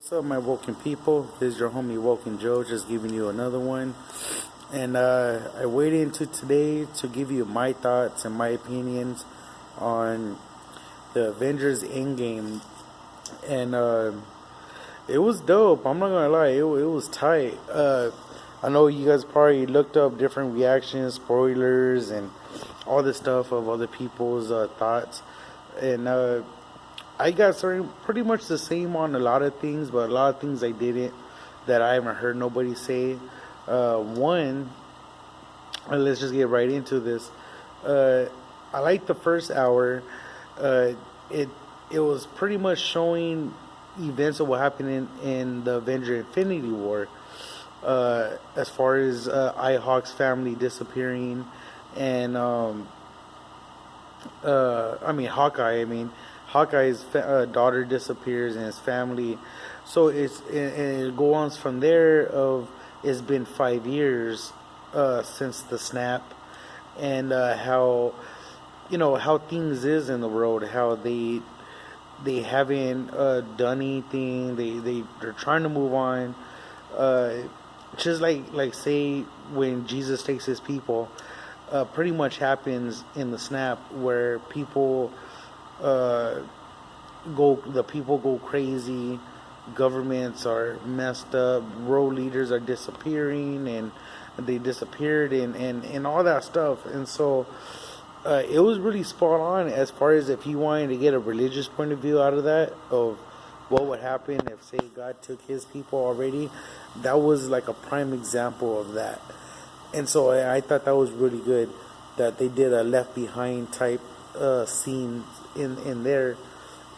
What's up, my Woken people? This is your homie Woken Joe, just giving you another one. And I waited into today to give you my thoughts and my opinions on the Avengers Endgame. And it was dope. I'm not gonna lie, it was tight. I know you guys probably looked up different reactions, spoilers, and all this stuff of other people's thoughts. And I got pretty much the same on a lot of things, but a lot of things I didn't that I haven't heard nobody say. One, let's just get right into this. I like the first hour. Uh, it it was pretty much showing events of what happened in the Avenger Infinity War. As far as iHawk's family disappearing, and Hawkeye. Hawkeye's daughter disappears and his family. So and it goes on from there. Of it's been 5 years since the snap, and how how things is in the world. How they haven't done anything. They're trying to move on. Uh, just like say when Jesus takes his people, pretty much happens in the snap where people uh, the people go crazy, governments are messed up, world leaders are disappearing, and they disappeared, and all that stuff. And so it was really spot on as far as if you wanted to get a religious point of view out of that, of what would happen if, say, God took his people already. That was like a prime example of that. And so I thought that was really good that they did a Left Behind type scene in there.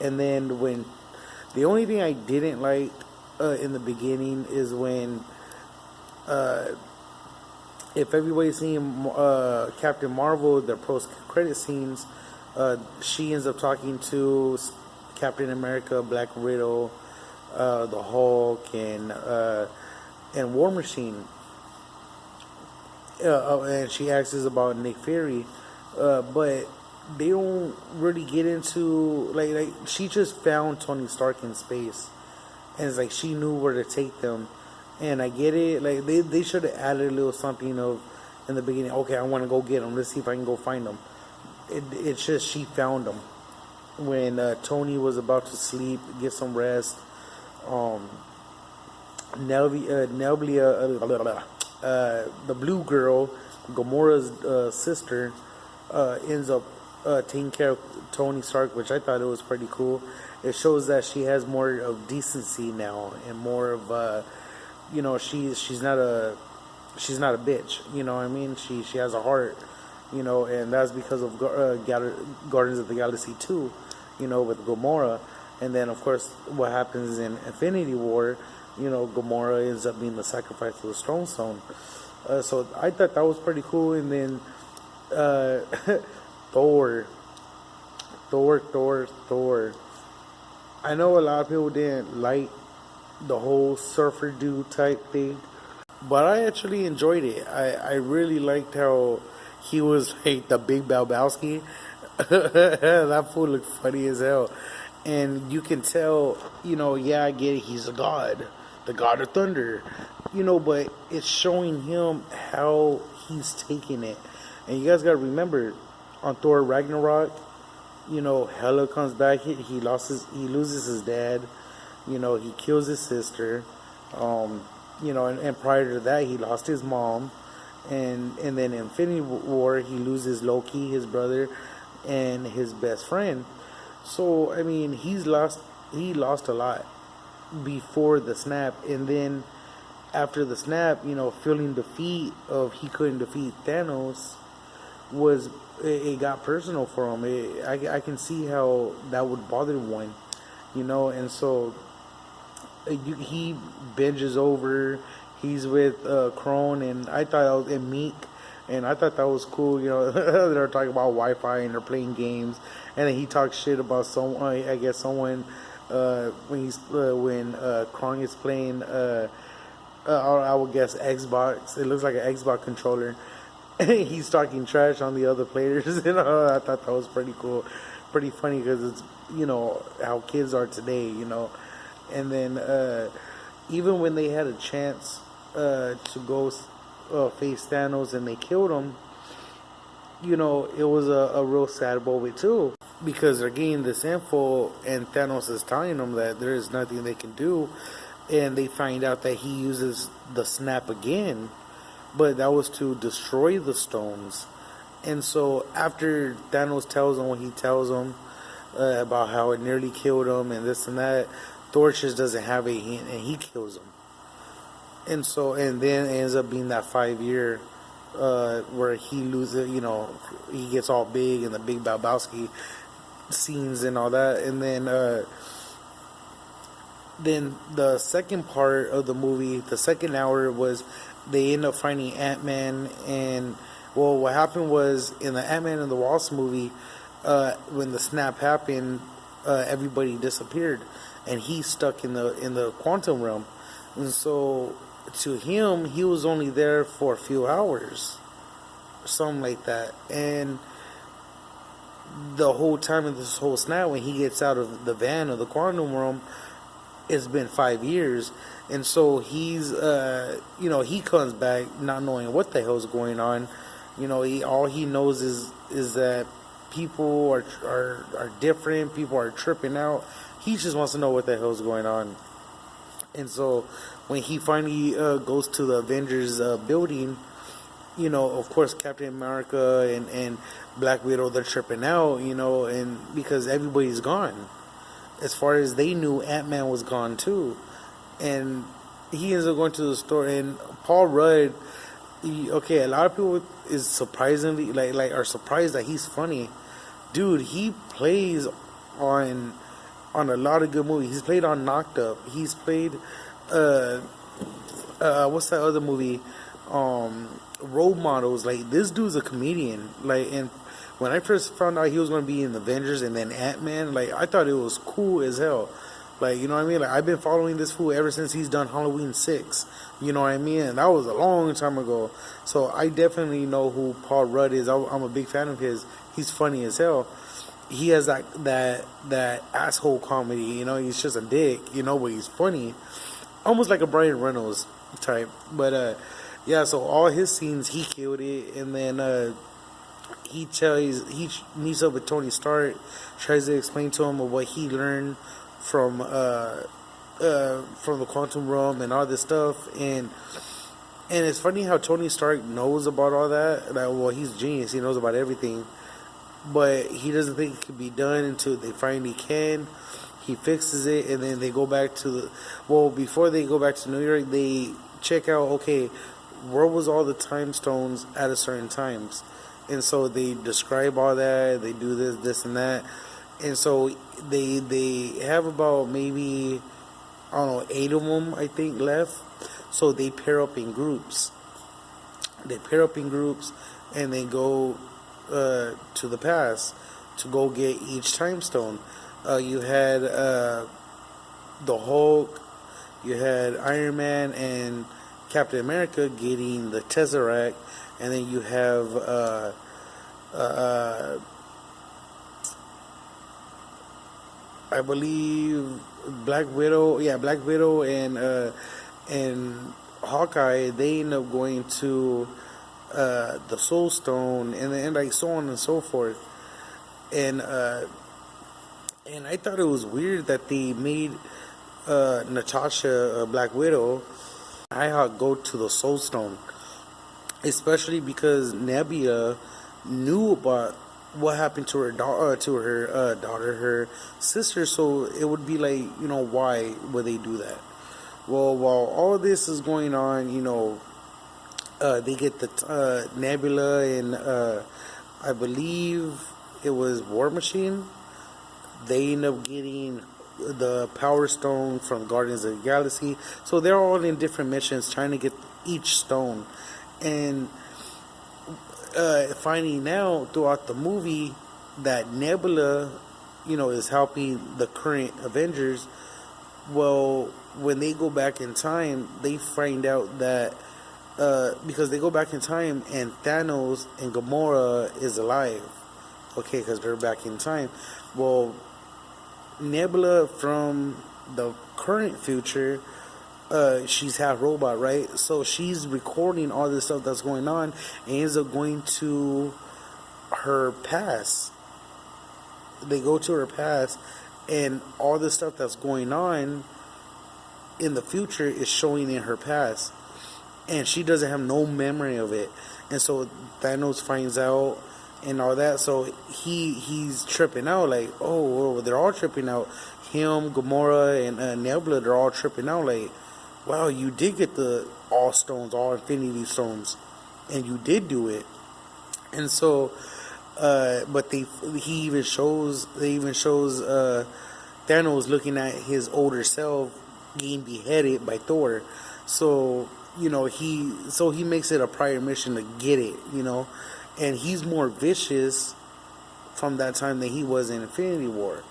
And then when the only thing I didn't like in the beginning is when uh, if everybody's seen Captain Marvel, their post credit scenes, she ends up talking to Captain America, Black Widow, the Hulk, and War Machine. And she asks about Nick Fury, but they don't really get into like she just found Tony Stark in space, and it's like she knew where to take them. And I get it, like they should have added a little something of in the beginning. Okay, I want to go get them. Let's see if I can go find them. It's just she found them when Tony was about to sleep, get some rest. Um, the blue girl, Gamora's sister, ends up taking care of Tony Stark, which I thought it was pretty cool. It shows that she has more of decency now and more of she's not a bitch. You know what I mean? She has a heart. And that's because of Guardians of the Galaxy 2. With Gamora, and then of course what happens in Infinity War. Gamora ends up being the sacrifice of the Strong Stone. So I thought that was pretty cool. And then uh, Thor, Thor. I know a lot of people didn't like the whole surfer dude type thing, but I actually enjoyed it. I really liked how he was like the big Balbowski. That fool looked funny as hell. And you can tell, yeah, I get it, he's a god, the god of thunder, but it's showing him how he's taking it. And you guys gotta remember, on Thor Ragnarok, Hela comes back, he loses his dad, he kills his sister, and prior to that, he lost his mom, and then in Infinity War, he loses Loki, his brother, and his best friend. So he lost a lot before the snap, and then after the snap, feeling defeat of he couldn't defeat Thanos was it got personal for him. I can see how that would bother one, and so he binges over. He's with Crone, and I thought that was and Meek, and I thought that was cool. They're talking about Wi-Fi and they're playing games, and then he talks shit about someone. I guess someone when Krong is playing. I would guess Xbox. It looks like an Xbox controller. He's talking trash on the other players. I thought that was pretty cool, pretty funny because it's how kids are today. And then even when they had a chance to go face Thanos and they killed him, it was a real sad moment too, because they're getting this info and Thanos is telling them that there is nothing they can do, and they find out that he uses the snap again, but that was to destroy the stones. And so after Thanos tells him what he tells him about how it nearly killed him and this and that, Thor just doesn't have it and he kills him. And then it ends up being that 5 year where he loses, he gets all big and the Big Lebowski scenes and all that. And then the second part of the movie, the second hour, was they end up finding Ant-Man. And well, what happened was in the Ant-Man and the Wasp movie, when the snap happened, everybody disappeared, and he's stuck in the quantum realm. And so to him, he was only there for a few hours, something like that. And the whole time of this whole snap, when he gets out of the van of the quantum realm, it's been 5 years. And so he's he comes back not knowing what the hell's going on. All he knows is that people are different, people are tripping out. He just wants to know what the hell's going on. And so when he finally goes to the Avengers building, of course Captain America and Black Widow, they're tripping out, and because everybody's gone. As far as they knew, Ant-Man was gone too. And he ends up going to the store, and Paul Rudd, a lot of people is surprisingly are surprised that he's funny. Dude, he plays on a lot of good movies. He's played on Knocked Up. He's played what's that other movie? Role Models. Like, this dude's a comedian. And when I first found out he was going to be in the Avengers and then Ant-Man, I thought it was cool as hell. You know what I mean? I've been following this fool ever since he's done Halloween 6. You know what I mean? And that was a long time ago. So I definitely know who Paul Rudd is. I'm a big fan of his. He's funny as hell. He has that asshole comedy. He's just a dick. But he's funny. Almost like a Brian Reynolds type. But yeah, so all his scenes, he killed it. And then he meets up with Tony Stark, tries to explain to him what he learned from the quantum realm and all this stuff. And it's funny how Tony Stark knows about all that. He's genius. He knows about everything. But he doesn't think it can be done until they finally can. He fixes it, and then they go back to before they go back to New York, they check out, okay, where was all the time stones at a certain times? And so they describe all that. They do this, and that. And so they have about maybe, I don't know, 8 of them, I think, left. So they pair up in groups. And they go to the past to go get each time stone. You had the Hulk, you had Iron Man and Captain America getting the Tesseract, and then you have I believe Black Widow and Hawkeye. They end up going to the Soul Stone, and so on and so forth. And I thought it was weird that they made Natasha Black Widow go to the Soul Stone, especially because Nebula knew about what happened to her daughter, her sister. So it would be why would they do that? Well, while all of this is going on, they get the Nebula and I believe it was War Machine. They end up getting the Power Stone from Guardians of the Galaxy. So they're all in different missions trying to get each stone. And finding out throughout the movie that Nebula, is helping the current Avengers. Well, when they go back in time, they find out that because they go back in time and Thanos and Gamora is alive. Because they're back in time. Well, Nebula from the current future, she's half robot, right? So she's recording all this stuff that's going on, and ends up going to her past. They go to her past, and all the stuff that's going on in the future is showing in her past, and she doesn't have no memory of it. And so Thanos finds out and all that. So he's tripping out, like, oh, well, they're all tripping out. Him, Gamora, and Nebula, they're all tripping out, like, wow, you did get the all stones, all Infinity Stones, and you did do it. And so, but they even shows Thanos looking at his older self being beheaded by Thor. So he makes it a prior mission to get it, and he's more vicious from that time than he was in Infinity War.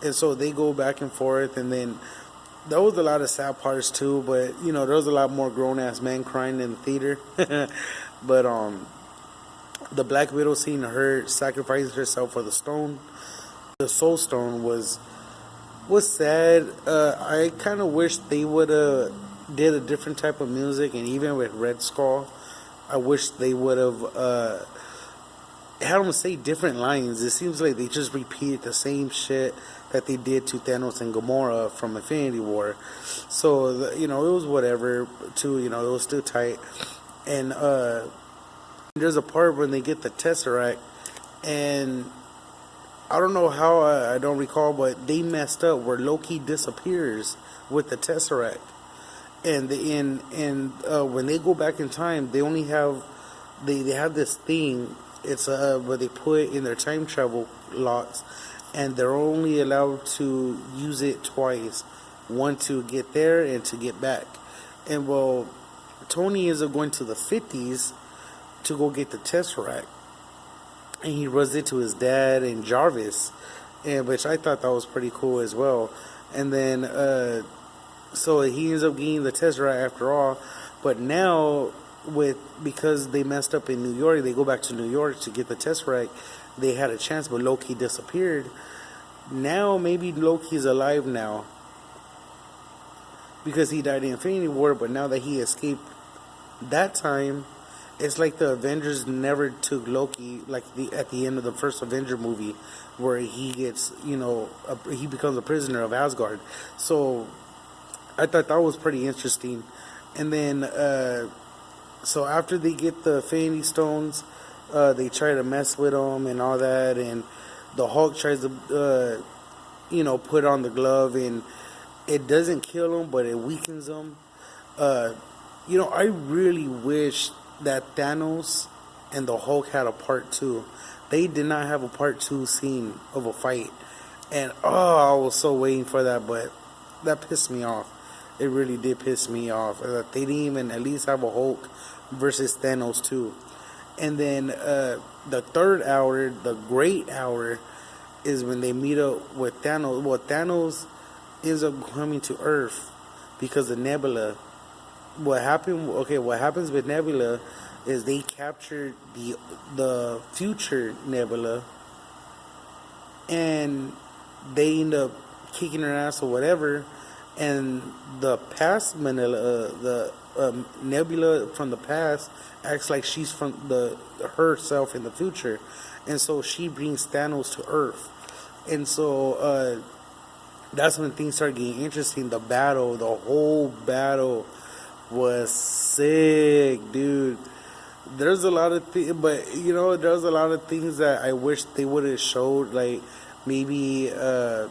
And so they go back and forth, and then there was a lot of sad parts too, but there was a lot more grown ass men crying in the theater. But the Black Widow scene, her sacrificing herself for the stone, the Soul Stone, was sad. I kind of wish they would have did a different type of music, and even with Red Skull, I wish they would have had them say different lines. It seems like they just repeated the same shit that they did to Thanos and Gamora from Infinity War. So it was whatever. Too, it was still tight. And there's a part when they get the Tesseract, and I don't know how, I don't recall, but they messed up where Loki disappears with the Tesseract. And when they go back in time, they only have they have this thing. It's where they put in their time travel locks, and they're only allowed to use it twice, one to get there and to get back. And well, Tony ends up going to the 50s to go get the Tesseract, and he runs into his dad and Jarvis, and which I thought that was pretty cool as well. And then so he ends up getting the Tesseract after all, but now because they messed up in New York, they go back to New York to get the Tesseract. They had a chance, but Loki disappeared. Now maybe Loki's alive now because he died in Infinity War, but now that he escaped that time, it's like the Avengers never took Loki, like at the end of the first Avenger movie, where he gets, he becomes a prisoner of Asgard. So I thought that was pretty interesting. And then, so after they get the Infinity Stones, they try to mess with them and all that, and the Hulk tries to, put on the glove, and it doesn't kill him, but it weakens him. I really wish that Thanos and the Hulk had a part 2. They did not have a part 2 scene of a fight, and I was so waiting for that, but that pissed me off. It really did piss me off that they didn't even at least have a Hulk versus Thanos too. And then the third hour, the great hour, is when they meet up with Thanos. Well, Thanos ends up coming to Earth because of Nebula. What happens with Nebula is they captured the future Nebula, and they end up kicking her ass or whatever. And the past Nebula from the past acts like she's from herself in the future, and so she brings Thanos to Earth, and so that's when things start getting interesting. The whole battle was sick, dude. There's a lot of things, but there's a lot of things that I wish they would have showed, like maybe I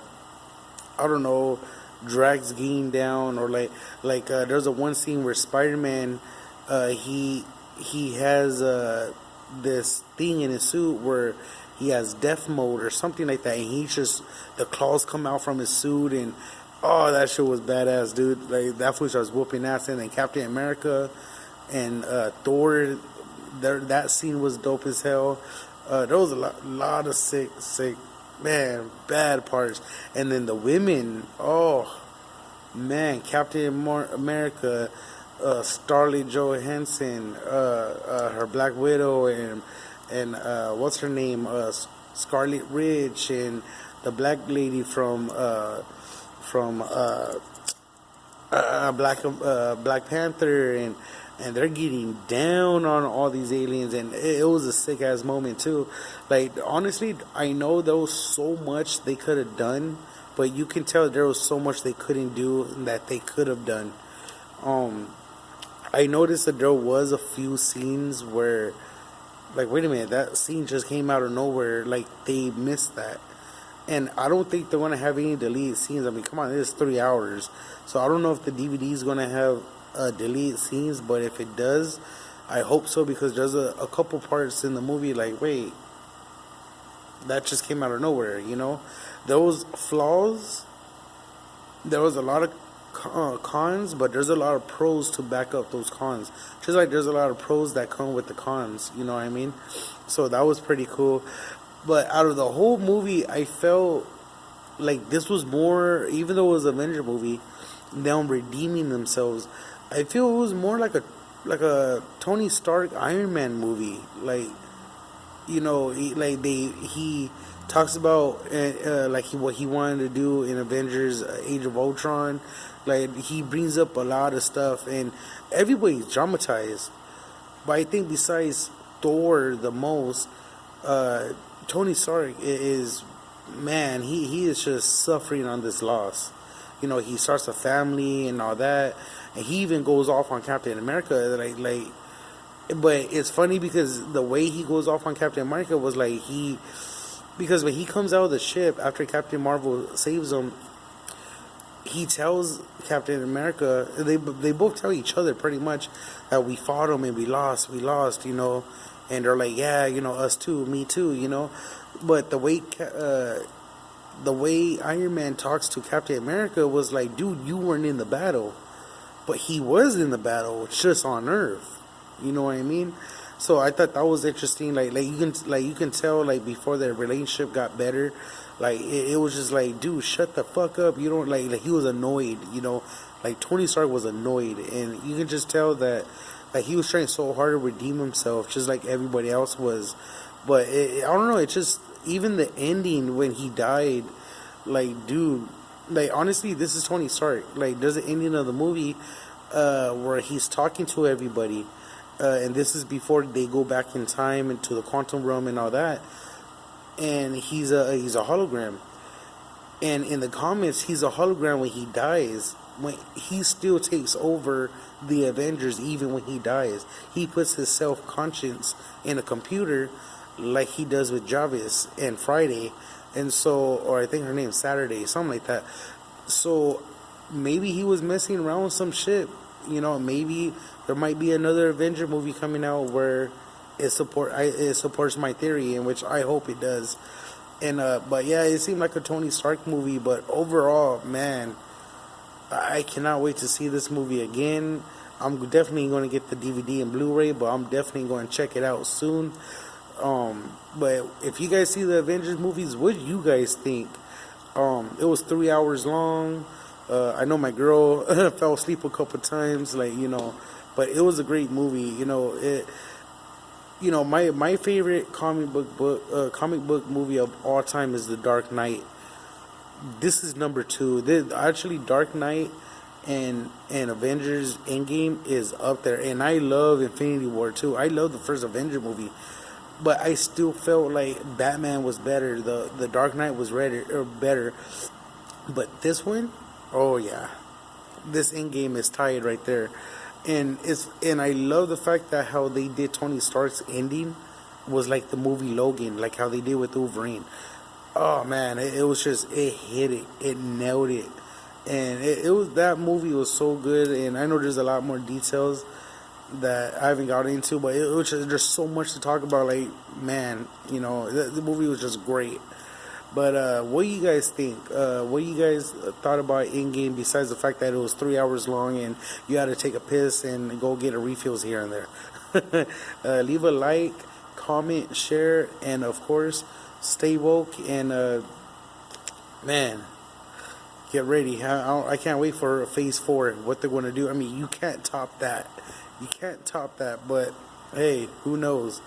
don't know, Drax getting down, or like there's a one scene where Spider-Man he has this thing in his suit where he has death mode or something like that, and the claws come out from his suit, and that shit was badass, dude. Like that fool starts whooping ass. And then Captain America and Thor, that scene was dope as hell. There was a lot of sick, man, bad parts. And then the women, man, Captain America, Scarlett Johansson, her Black Widow, and what's her name, Scarlet Witch, and the black lady from Black Panther, and they're getting down on all these aliens, and it was a sick ass moment too. Like honestly, I know there was so much they could have done, but you can tell there was so much they couldn't do that they could have done. Um, I noticed that there was a few scenes where, like, wait a minute, that scene just came out of nowhere. Like they missed that. And I don't think they're gonna have any deleted scenes. I mean, come on, it is 3 hours, so I don't know if the DVD is gonna have deleted scenes. But if it does, I hope so, because there's a couple parts in the movie like, wait, that just came out of nowhere. Those flaws. There was a lot of cons, but there's a lot of pros to back up those cons. Just like there's a lot of pros that come with the cons. You know what I mean? So that was pretty cool. But out of the whole movie, I felt like this was more, even though it was an Avenger movie, them redeeming themselves. I feel it was more like a Tony Stark Iron Man movie. Like, he talks about what he wanted to do in Avengers Age of Ultron. Like he brings up a lot of stuff, and everybody's dramatized. But I think besides Thor, the most. Tony Stark is, man, he is just suffering on this loss. He starts a family and all that, and he even goes off on Captain America. But it's funny because the way he goes off on Captain America was because when he comes out of the ship after Captain Marvel saves him, he tells Captain America, they both tell each other pretty much that we fought him and we lost, and they're like, yeah, us too, me too. But the way Iron Man talks to Captain America was like, dude, you weren't in the battle, but he was in the battle, just on Earth. You know what I mean? So I thought that was interesting. Like you can tell before their relationship got better, it was just like, dude, shut the fuck up. You don't like he was annoyed. Like Tony Stark was annoyed, and you can just tell that. Like he was trying so hard to redeem himself, just like everybody else was. But I don't know. It just, even the ending when he died, dude. Honestly, this is Tony Stark. There's an ending of the movie where he's talking to everybody, and this is before they go back in time into the quantum realm and all that. And he's a hologram. And in the comics, he's a hologram when he dies. When he still takes over the Avengers, even when he dies, he puts his self-conscience in a computer, like he does with Jarvis and Friday, and so, or I think her name's Saturday, something like that. So maybe he was messing around with some shit. Maybe there might be another Avenger movie coming out where it supports my theory, in which I hope it does. And but yeah, it seemed like a Tony Stark movie, but overall, man, I cannot wait to see this movie again. I'm definitely going to get the DVD and Blu-ray, but I'm definitely going to check it out soon. But if you guys see the Avengers movies, what do you guys think? It was 3 hours long. I know my girl fell asleep a couple times, but it was a great movie. My favorite comic book movie of all time is The Dark Knight. This is number 2. Actually, Dark Knight and Avengers Endgame is up there. And I love Infinity War too. I love the first Avenger movie, but I still felt like Batman was better. The Dark Knight was better. But this one, oh yeah, this Endgame is tied right there. And I love the fact that how they did Tony Stark's ending was like the movie Logan, like how they did with Wolverine. Oh man, it was just, it hit it, it nailed it, and it was, that movie was so good. And I know there's a lot more details that I haven't got into, but it was just, there's so much to talk about. Like, man, the movie was just great. But what do you guys think? What do you guys thought about Endgame, besides the fact that it was 3 hours long and you had to take a piss and go get a refills here and there? Leave a like, comment, share, and of course, stay woke. And man, get ready. I can't wait for Phase 4. What they're going to do. I mean, you can't top that. You can't top that. But hey, who knows?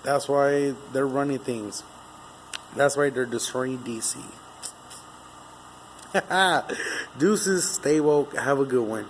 That's why they're running things. That's why they're destroying DC. Deuces, stay woke, have a good one.